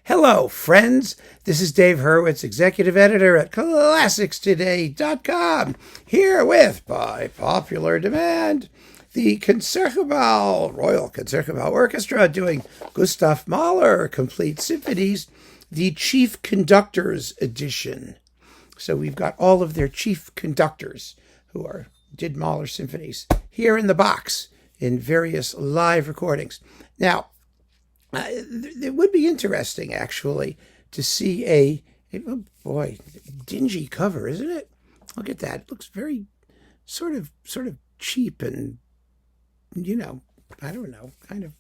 Hello, friends. This is Dave Hurwitz, executive editor at ClassicsToday.com, here with, by popular demand, the Concertgebouw, Royal Concertgebouw Orchestra doing Gustav Mahler Complete Symphonies, the Chief Conductors edition. So we've got all of their chief conductors who did Mahler Symphonies here in the box in various live recordings. Now, it would be interesting, actually, to see oh boy, dingy cover, isn't it? Look at that. It looks very sort of cheap and, I don't know, kind of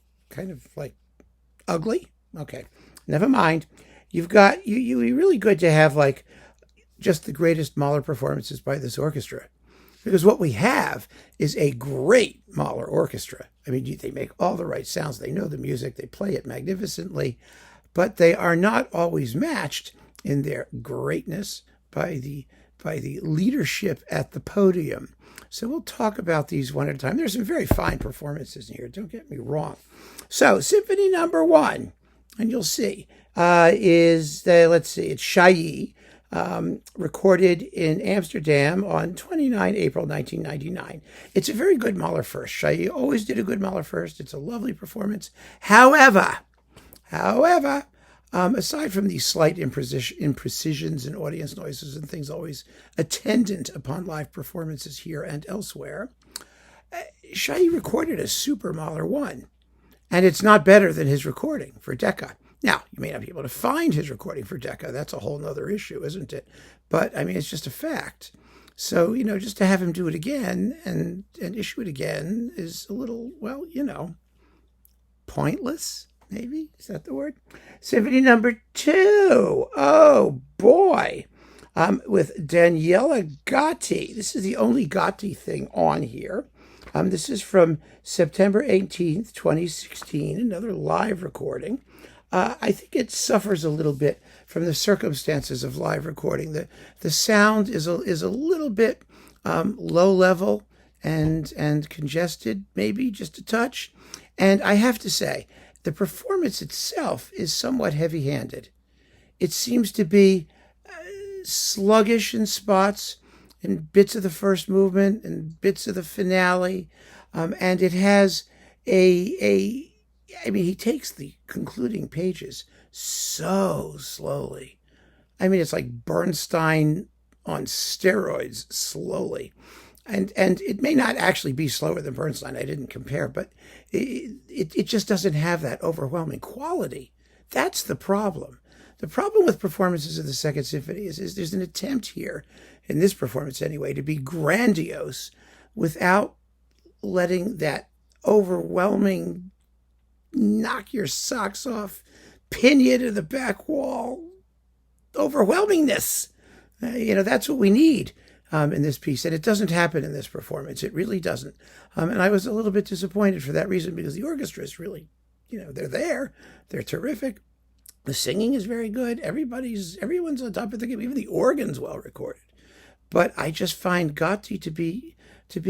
like ugly. Okay, never mind. You're really good to have like just the greatest Mahler performances by this orchestra. Because what we have is a great Mahler orchestra. I mean, they make all the right sounds. They know the music. They play it magnificently. But they are not always matched in their greatness by the leadership at the podium. So we'll talk about these one at a time. There's some very fine performances in here. Don't get me wrong. So Symphony number 1, and you'll see, it's Chailly. Recorded in Amsterdam on 29 April 1999. It's a very good Mahler first. Chailly always did a good Mahler first. It's a lovely performance. However, aside from these slight imprecisions and audience noises and things always attendant upon live performances here and elsewhere, Chailly recorded a super Mahler 1, and it's not better than his recording for Decca. Now, you may not be able to find his recording for Decca. That's a whole other issue, isn't it? But, I mean, it's just a fact. So, just to have him do it again and issue it again is a little, pointless, maybe? Is that the word? Symphony number 2. Oh, boy. With Daniela Gatti. This is the only Gatti thing on here. This is from September 18th, 2016, another live recording. I think it suffers a little bit from the circumstances of live recording. The sound is a little bit low level and congested, maybe just a touch. And I have to say, the performance itself is somewhat heavy-handed. It seems to be sluggish in spots, in bits of the first movement and bits of the finale, and it has he takes the concluding pages so slowly. I mean, it's like Bernstein on steroids, slowly. And it may not actually be slower than Bernstein. I didn't compare, but it just doesn't have that overwhelming quality. That's the problem. The problem with performances of the Second Symphony is there's an attempt here, in this performance anyway, to be grandiose without letting that overwhelming knock your socks off, pin you to the back wall overwhelmingness. That's what we need in this piece. And it doesn't happen in this performance. It really doesn't. And I was a little bit disappointed for that reason, because the orchestra is really, they're there. They're terrific. The singing is very good. Everyone's on top of the game. Even the organ's well recorded. But I just find Gatti to be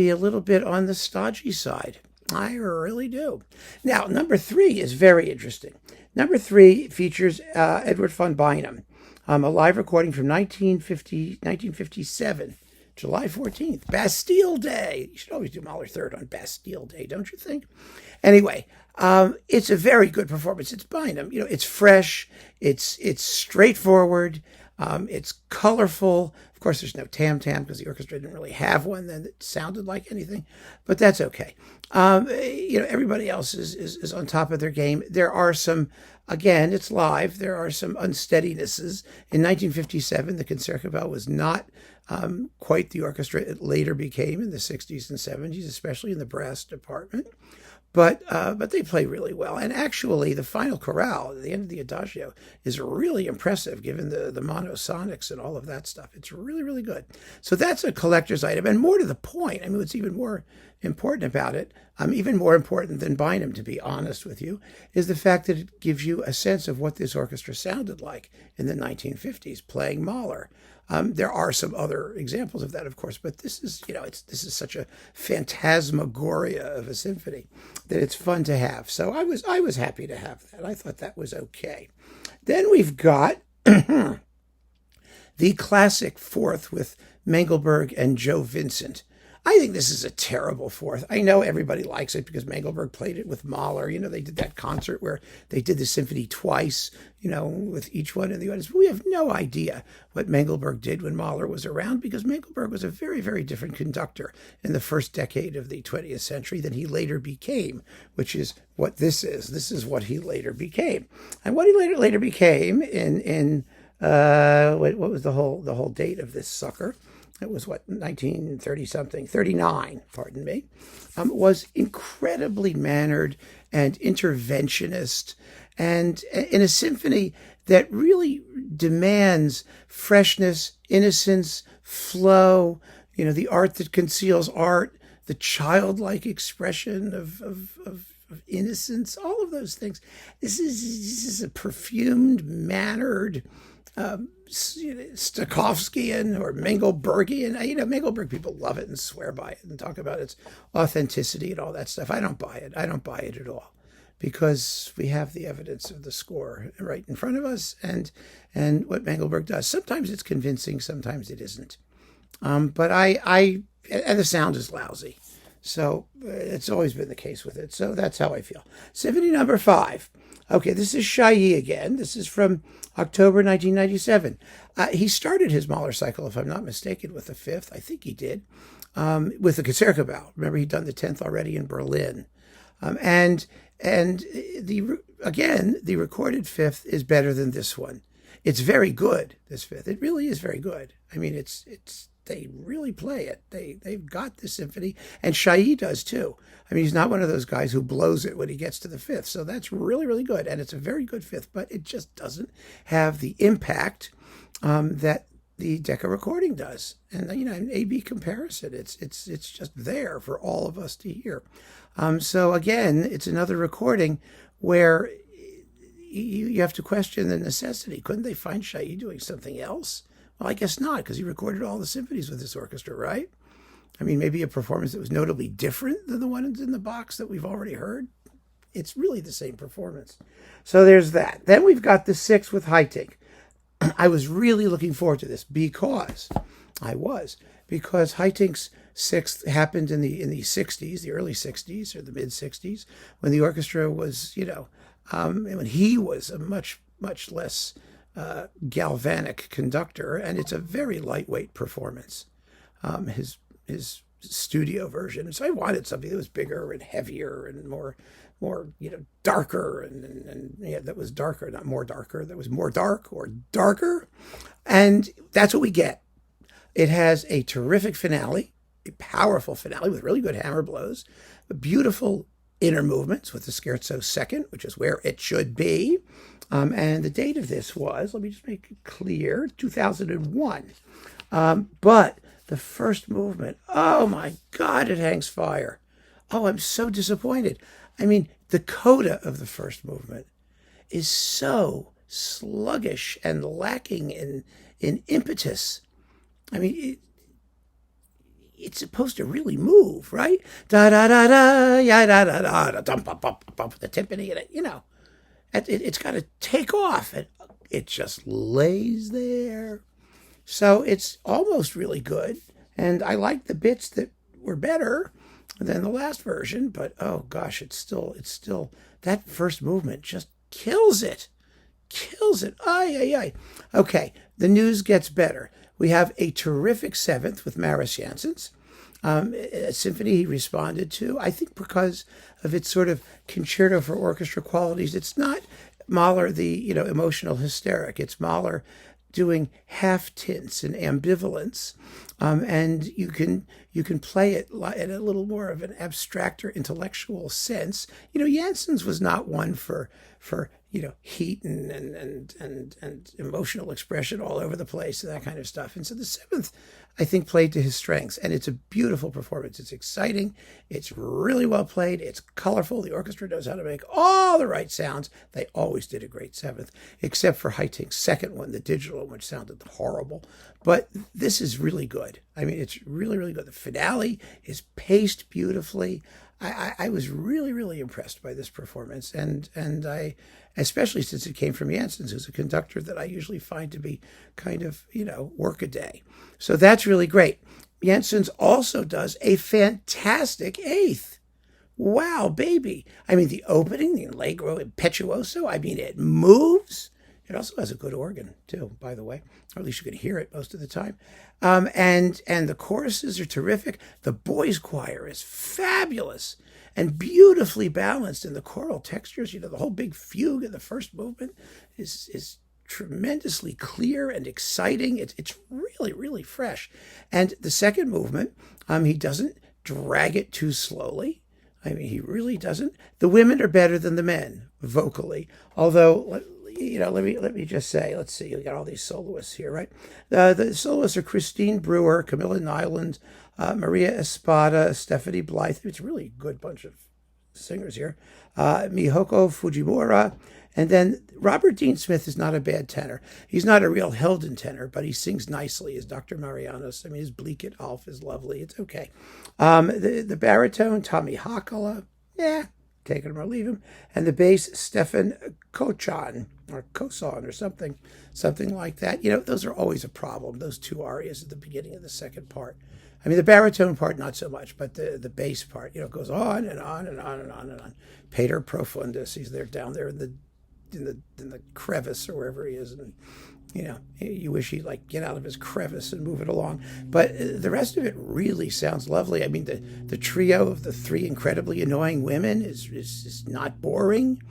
a little bit on the stodgy side. I really do. Now, number 3 is very interesting. Number 3 features Edward von Beinum, a live recording from 1957, July 14th, Bastille Day. You should always do Mahler Third on Bastille Day, don't you think? Anyway, it's a very good performance. It's Beinum. It's fresh. It's straightforward. It's colorful. Of course, there's no tam-tam because the orchestra didn't really have one then that sounded like anything, but that's okay. Everybody else is on top of their game. There are some, again, it's live. There are some unsteadinesses. In 1957, the Concertgebouw was not quite the orchestra it later became in the 60s and 70s, especially in the brass department. But they play really well. And actually, the final chorale at the end of the Adagio is really impressive, given the monosonics and all of that stuff. It's really, really good. So that's a collector's item. And more to the point, what's even more important about it, even more important than Beinum, to be honest with you, is the fact that it gives you a sense of what this orchestra sounded like in the 1950s, playing Mahler. There are some other examples of that, of course, but this is, this is such a phantasmagoria of a symphony that it's fun to have. So I was happy to have that. I thought that was okay. Then we've got the classic fourth with Mengelberg and Joe Vincent. I think this is a terrible fourth. I know everybody likes it because Mengelberg played it with Mahler. They did that concert where they did the symphony twice, with each one in the audience. But we have no idea what Mengelberg did when Mahler was around, because Mengelberg was a very, very different conductor in the first decade of the 20th century than he later became, which is what this is. This is what he later became. And what he later became what was the whole date of this sucker? It was 1930 something, 39, pardon me, was incredibly mannered and interventionist, and in a symphony that really demands freshness, innocence, flow, the art that conceals art, the childlike expression of innocence, all of those things. This is a perfumed, mannered, Stokowskian or Mengelbergian. Mengelberg people love it and swear by it and talk about its authenticity and all that stuff. I don't buy it. I don't buy it at all, because we have the evidence of the score right in front of us and what Mengelberg does. Sometimes it's convincing, sometimes it isn't. But and the sound is lousy. So it's always been the case with it. So that's how I feel. Symphony number 5. Okay, this is Chailly again. This is from October 1997. He started his Mahler cycle, if I'm not mistaken, with the 5th. I think he did, with the Concertgebouw. Remember, he'd done the 10th already in Berlin. And the recorded 5th is better than this one. It's very good, this 5th. It really is very good. I mean, they really play it. They've got the symphony, and Chailly does too. I mean, he's not one of those guys who blows it when he gets to the 5th. So that's really, really good, and it's a very good 5th, but it just doesn't have the impact that the Decca recording does. And an A/B comparison, it's just there for all of us to hear. So again, it's another recording where you have to question the necessity. Couldn't they find Chailly doing something else? Well, I guess not, because he recorded all the symphonies with this orchestra, right? I mean, maybe a performance that was notably different than the ones in the box that we've already heard. It's really the same performance. So there's that. Then we've got the 6th with Haitink. I was really looking forward to this because Haitink's 6th happened in the 60s, the early 60s or the mid 60s, when the orchestra was, when he was a much, much less galvanic conductor, and it's a very lightweight performance. His studio version. And so I wanted something that was bigger and heavier and more darker and that was darker, not more darker. That was more dark or darker, and that's what we get. It has a terrific finale, a powerful finale with really good hammer blows, beautiful inner movements with the scherzo second, which is where it should be. And the date of this was, let me just make it clear, 2001. But the first movement, oh my God, it hangs fire. Oh, I'm so disappointed. I mean, the coda of the first movement is so sluggish and lacking in impetus. I mean, it's supposed to really move, right? Da da da da, ya da da da, da dum bum bum bum, the timpani, and it's got to take off, and it just lays there. So it's almost really good, and I like the bits that were better than the last version, but oh gosh, it's still that first movement just kills it. Ay, ay, ay. Okay, the news gets better. We have a terrific 7th with Mahler Jansons, a symphony he responded to, I think because of its sort of concerto for orchestra qualities. It's not Mahler, the emotional hysteric. It's Mahler doing half tints and ambivalence, and you can play it in a little more of an abstract or intellectual sense. Jansons was not one for heat and emotional expression all over the place and that kind of stuff. And so the 7th, I think, played to his strengths, and it's a beautiful performance. It's exciting. It's really well played. It's colorful. The orchestra knows how to make all the right sounds. They always did a great 7th, except for Haitink's second one, the digital one, which sounded horrible. But this is really good. I mean, it's really, really good. The finale is paced beautifully. I was really, really impressed by this performance, and I, especially since it came from Jansons, who's a conductor that I usually find to be kind of, work a day. So that's really great. Jansons also does a fantastic eighth. Wow, baby. I mean, the opening, the Allegro Impetuoso, I mean, it moves. It also has a good organ, too, by the way, or at least you can hear it most of the time. And the choruses are terrific. The boys' choir is fabulous and beautifully balanced in the choral textures. The whole big fugue in the first movement is tremendously clear and exciting. It's really, really fresh. And the second movement, he doesn't drag it too slowly. I mean, he really doesn't. The women are better than the men vocally, although let me just say, let's see, we got all these soloists here, right? The soloists are Christine Brewer, Camilla Nyland, Maria Espada, Stephanie Blythe. It's a really good bunch of singers here. Mihoko Fujimura. And then Robert Dean Smith is not a bad tenor. He's not a real Helden tenor, but he sings nicely as Dr. Marianos. I mean, his Bleakett Alf is lovely. It's okay. The baritone, Tommy Hakala, take him or leave him. And the bass, Stefan Kochan, or Koson, or something like that. Those are always a problem, those two arias at the beginning of the second part. I mean, the baritone part, not so much, but the bass part, goes on and on and on and on and on. Pater Profundus, he's there down there in the crevice or wherever he is, and you wish he'd get out of his crevice and move it along. But the rest of it really sounds lovely. I mean, the trio of the three incredibly annoying women is not boring,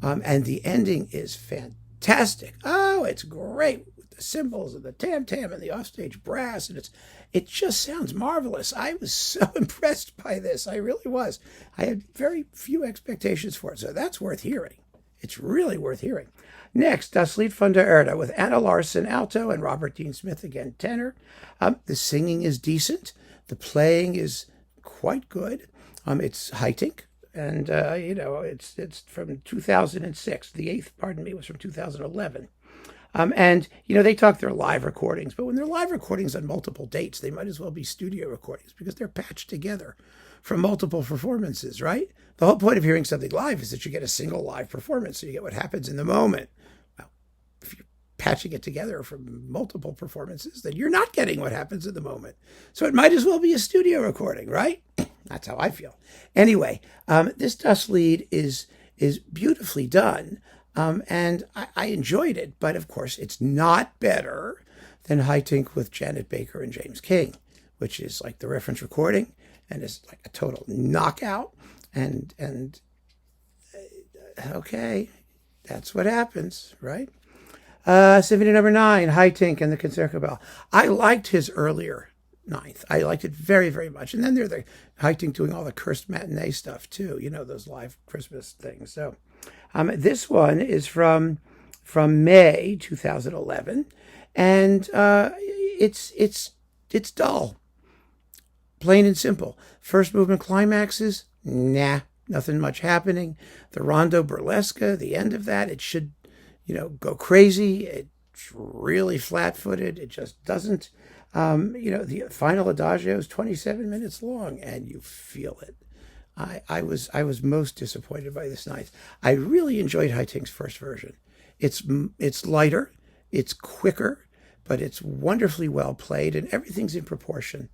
and the ending is fantastic. Oh, it's great with the cymbals and the tam-tam and the offstage brass, and it just sounds marvelous. I was so impressed by this. I really was. I had very few expectations for it, so that's worth hearing. It's really worth hearing. Next, Das Lied von der Erde with Anna Larson, alto, and Robert Dean Smith, again, tenor. The singing is decent. The playing is quite good. It's Haitink, and, it's from 2006. The eighth, was from 2011. And they talk their live recordings, but when they're live recordings on multiple dates, they might as well be studio recordings because they're patched together from multiple performances, right? The whole point of hearing something live is that you get a single live performance, so you get what happens in the moment. Well, if you're patching it together from multiple performances, then you're not getting what happens in the moment. So it might as well be a studio recording, right? That's how I feel. Anyway, this Das Lied is beautifully done. And I enjoyed it, but of course it's not better than Haitink with Janet Baker and James King, which is like the reference recording and is like a total knockout. And okay, that's what happens, right? Symphony number 9, Haitink and the Concertgebouw. I liked his earlier ninth. I liked it very, very much. And then they're the Haitink doing all the cursed matinee stuff too, those live Christmas things. So this one is from May 2011, and it's dull, plain and simple. First movement climaxes, nothing much happening. The rondo burlesca, the end of that, it should, go crazy. It's really flat-footed. It just doesn't. The final adagio is 27 minutes long, and you feel it. I was most disappointed by this ninth. I really enjoyed Haitink's first version. It's lighter, it's quicker, but it's wonderfully well played, and everything's in proportion.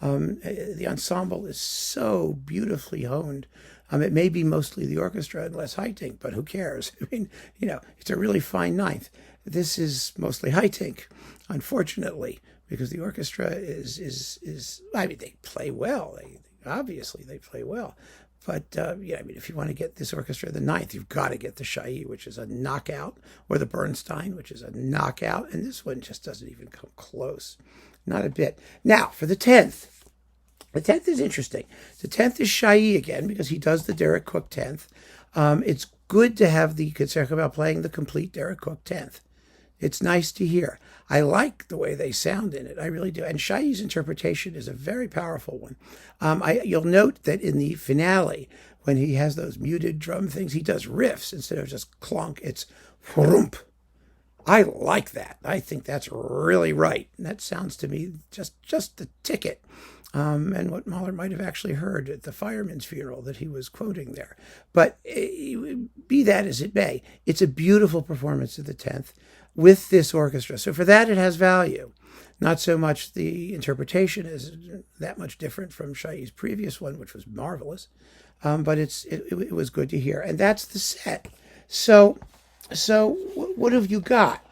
The ensemble is so beautifully honed. It may be mostly the orchestra and less Haitink, but who cares? I mean, it's a really fine ninth. This is mostly Haitink, unfortunately, because the orchestra is I mean, they play well. Obviously, they play well. But, if you want to get this orchestra the ninth, you've got to get the Chailly, which is a knockout, or the Bernstein, which is a knockout. And this one just doesn't even come close. Not a bit. Now, for the 10th. The 10th is interesting. The 10th is Chailly again, because he does the Derek Cook 10th. It's good to have the Concertgebouw playing the complete Derek Cook 10th. It's nice to hear. I like the way they sound in it. I really do. And Chailly's interpretation is a very powerful one. You'll note that in the finale, when he has those muted drum things, he does riffs instead of just clunk. It's whoomp. I like that. I think that's really right. And that sounds to me just the ticket. and what Mahler might have actually heard at the fireman's funeral that he was quoting there. But be that as it may, it's a beautiful performance of the 10th with this orchestra. So for that, it has value. Not so much the interpretation is that much different from Chailly's previous one, which was marvelous, but it was good to hear. And that's the set. So what have you got?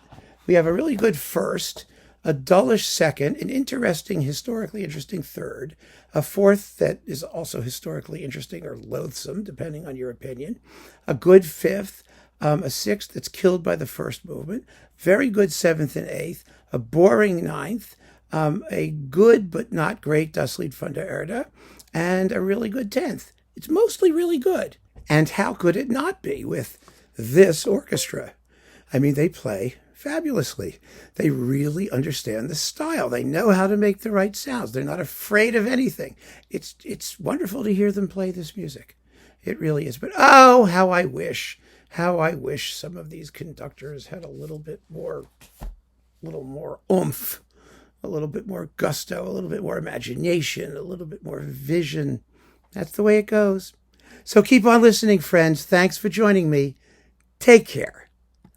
We have a really good first, a dullish second, an interesting, historically interesting third, a fourth that is also historically interesting or loathsome, depending on your opinion, a good fifth, a sixth that's killed by the first movement, very good seventh and eighth, a boring ninth, a good but not great Das Lied von der Erde, and a really good 10th. It's mostly really good. And how could it not be with this orchestra? I mean, they play fabulously. They really understand the style. They know how to make the right sounds. They're not afraid of anything. It's wonderful to hear them play this music. It really is. But oh, how I wish some of these conductors had a little more oomph, a little bit more gusto, a little bit more imagination, a little bit more vision. That's the way it goes. So keep on listening, friends. Thanks for joining me. Take care.